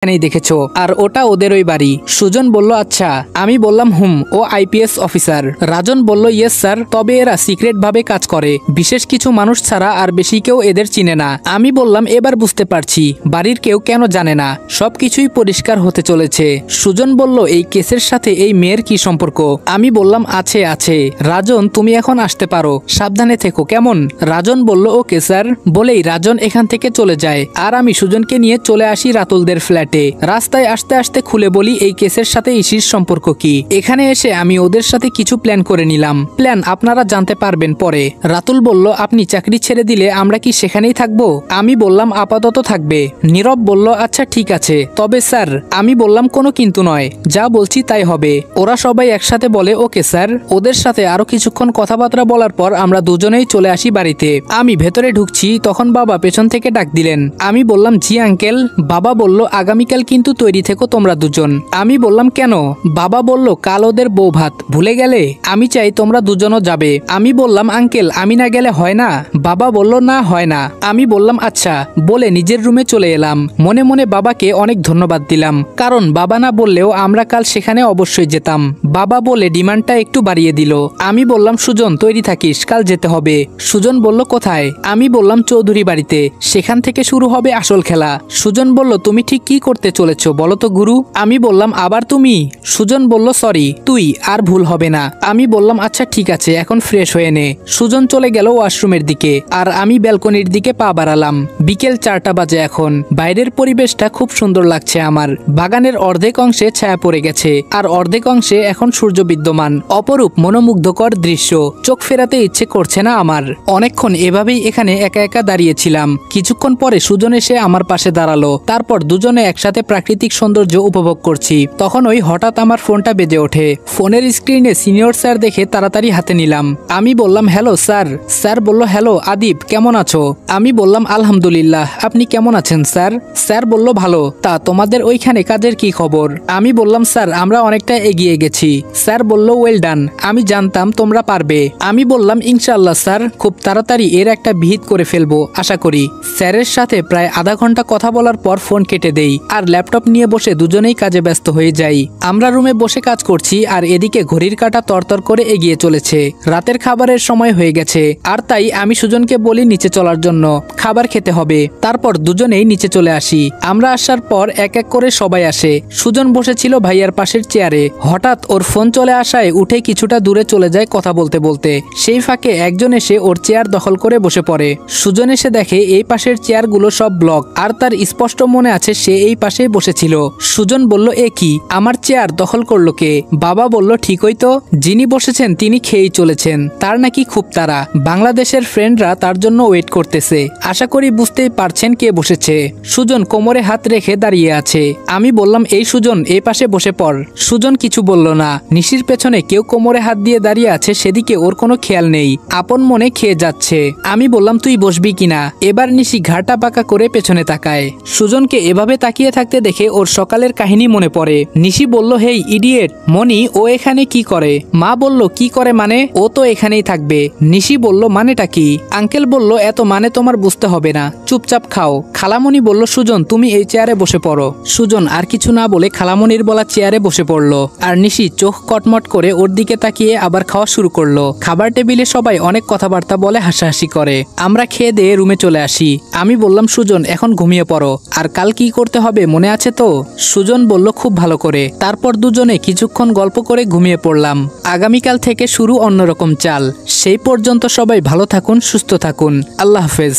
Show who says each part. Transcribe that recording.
Speaker 1: এখানেই দেখেছো, আর ওটা ওদের ওই বাড়ি। সুজন বলল আচ্ছা। আমি বললাম হুম, ও আইপিএস অফিসার। রাজন বলল ইয়েস স্যার, তবে এরা সিক্রেট ভাবে কাজ করে, বিশেষ কিছু মানুষ ছাড়া আর বেশি কেউ এদের চিনে না। আমি বললাম এবার বুঝতে পারছি বাড়ির কেউ কেন জানে না, সবকিছুই পরিষ্কার হতে চলেছে। সুজন বলল এই কেসের সাথে এই মেয়ের কি সম্পর্ক? আমি বললাম আছে আছে। রাজন তুমি এখন আসতে পারো, সাবধানে থেকো কেমন? রাজন বলল ওকে স্যার। বলেই রাজন এখান থেকে চলে যায়, আর আমি সুজনকে নিয়ে চলে আসি রাতুলদের ফ্ল্যাটে। রাস্তায় আসতে আসতে খুলে বলি এই কেসের সাথে ইসির সম্পর্ক কি। এখানে এসে আমি ওদের সাথে কিছু প্ল্যান করে নিলাম, প্ল্যান আপনারা জানতে পারবেন পরে। রাতুল বলল আপনি চাকরি ছেড়ে দিলে আমরা কি সেখানেই থাকবো? আমি বললাম আপাতত থাকবে। নীরব বলল আচ্ছা ঠিক আছে, তবে স্যার। আমি বললাম কোনো কিন্তু নয়, যা বলছি তাই হবে। ওরা সবাই একসাথে বলে ওকে স্যার। ওদের সাথে আরো কিছুক্ষণ কথাবার্তা বলার পর আমরা দুজনেই চলে আসি বাড়িতে। আমি ভেতরে ঢুকছি, তখন বাবা পেছন থেকে ডাক দিলেন। আমি বললাম জি আঙ্কেল। বাবা বলল আগামীকাল কিন্তু তৈরি থেকো তোমরা দুজন। আমি বললাম কেন? বাবা বলল কাল ওদের বউ ভাত, ভুলে গেলে? আমি চাই তোমরা দুজনও যাবে। আমি বললাম আঙ্কেল আমি না গেলে হয় না? বাবা বলল না হয় না। আমি বললাম আচ্ছা, বলে নিজের রুমে চলে এলাম। মনে মনে বাবাকে অনেক ধন্যবাদ দিলাম, কারণ বাবা না বললেও আমরা কাল সেখানে অবশ্যই যেতাম। বাবা বলে ডিমান্ডটা একটু বাড়িয়ে দিল। আমি বললাম সুজন তৈরি থাকিস, কাল যেতে হবে। সুজন বলল কোথায়? আমি বললাম চৌধুরী বাড়িতে, সেখান থেকে শুরু হবে আসল খেলা। সুজন বলল তুমি ঠিক কি করতে চলেছ বলো তো গুরু? আমি বললাম আবার তুমি? সুজন বলল সরি, তুই আর ভুল হবে না। আমি বললাম আচ্ছা ঠিক আছে, এখন ফ্রেশ হয়ে নে। সুজন চলে গেল ওয়াশরুমের দিকে, আর আমি ব্যালকনির দিকে পা বাড়ালাম। বিকেল 4টা বাজে এখন। বাইরের পরিবেশটা খুব সুন্দর লাগছে আমার। বাগানের অর্ধেক অংশে ছায়া পড়ে গেছে, আর অর্ধেক অংশে এখন সূর্য বিদ্যমান। অপরূপ মনোমুগ্ধকর দৃশ্য, চোখ ফেরাতে ইচ্ছে করছে না আমার। অনেকক্ষণ এভাবেই এখানে একা একা দাঁড়িয়েছিলাম। কিছুক্ষণ পরে সুজন এসে আমার পাশে দাঁড়ালো। তারপর দুজনে একসাথে প্রাকৃতিক সৌন্দর্য উপভোগ করছি। তখন ওই হঠাৎ আমার ফোনটা বেজে ওঠে। ফোনের স্ক্রিনে সিনিয়র স্যার দেখে তাড়াতাড়ি হাতে নিলাম। আমি বললাম হ্যালো স্যার। স্যার বলল হ্যালো আদিব, কেমন আছো? আমি বললাম আলহামদুলিল্লাহ, আপনি কেমন আছেন স্যার? স্যার বলল ভালো। তা তোমাদের ওইখানে কাজের কি খবর? আমি বললাম স্যার আমরা অনেকটা এগিয়ে গেছি। স্যার বলল ওয়েল ডান, আমি জানতাম তোমরা পারবে। আমি বললাম ইনশাআল্লাহ স্যার, খুব তাড়াতাড়ি এর একটা ভিত করে ফেলবো আশা করি। স্যারের সাথে প্রায় আধা ঘন্টা কথা বলার পর ফোন কেটে দেই, আর ল্যাপটপ নিয়ে বসে দুজনেই কাজে ব্যস্ত হয়ে যাই। আমরা রুমে বসে কাজ করছি, আর এদিকে ঘড়ির কাঁটা তরতর করে এগিয়ে চলেছে। রাতের খাবারের সময় হয়ে গেছে, আর তাই আমি সুজনকে বলি নিচে চলার জন্য, খাবার খেতে হবে। তারপর দুজনেই নিচে চলে আসি। আমরা আসার পর এক এক করে সবাই আসে। সুজন বসেছিল ভাইয়ার পাশের চেয়ারে। হঠাৎ ওর ফোন চলে আসায় উঠে কিছুটা দূরে চলে যায় কথা বলতে বলতে। সেই ফাঁকে একজন এসে ওর চেয়ার দখল করে বসে পড়ে। সুজন এসে দেখে এই পাশের চেয়ারগুলো সব ব্লক, আর তার স্পষ্ট মনে আছে সে এই পাশেই বসেছিল। সুজন বলল এ কি, আমার চেয়ার দখল করলো কে? বাবা বলল ঠিকই তো, যিনি বসেছেন তিনি খেয়েই চলেছেন, তার নাকি খুব তাড়া। বাংলাদেশের ফ্রেন্ডরা তার জন্য ওয়েট করতেছে। আশা করি বুঝতেই পারছেন কে বসেছে। সুজন কোমরে হাত রেখে দাঁড়িয়ে আছে। আমি বললাম এই সুজন এই পাশে বসে পড়। সুজন কিছু বলল না। নিশির পেছনে কেউ কোমরে হাত দিয়ে দাঁড়িয়ে আছে, সেদিকে ওর কোনো খেয়াল নেই, আপন মনে খেয়ে যাচ্ছে। আমি বললাম তুই বসবি কিনা? এবার নিশি ঘাড়টা পাকা করে পেছনে তাকায়। সুজনকে এভাবে তাকিয়ে থাকতে দেখে ওর সকালের কাহিনী মনে পড়ে। নিশি বলল হেই ইডিয়েট, মনি ও এখানে কি করে? মা বলল কি করে মানে? ও তো এখানেই থাকবে। নিশি বলল মানেটা কি? আঙ্কেল বলল এত মানে তোমার বুঝতে হবে না, চুপচাপ খাও। খালামণি বলল সুজন তুমি এই চেয়ারে বসে পড়ো। সুজন আর কিছু না বলে খালামণির বলা চেয়ারে বসে পড়লো, আর নিশি চোখ কটমট করে ওর দিকে তাকিয়ে আবার খাওয়া শুরু করলো। খাবার টেবিলে সবাই অনেক কথাবার্তা বলে, হাসাহাসি করে। আমরা খেয়ে দিয়ে রুমে চলে আসি। আমি বললাম সুজন এখন ঘুমিয়ে পড়ো, আর কাল কি করতে হবে মনে আছে তো? সুজন বলল খুব ভালো করে। তারপর দুজনে কিছুক্ষণ গল্প করে ঘুমিয়ে পড়লাম। আগামীকাল থেকে শুরু অন্যরকম চাল। সেই পর্যন্ত সবাই ভালো থাকুন, সুস্থ থাকুন। আল্লাহ হাফেজ।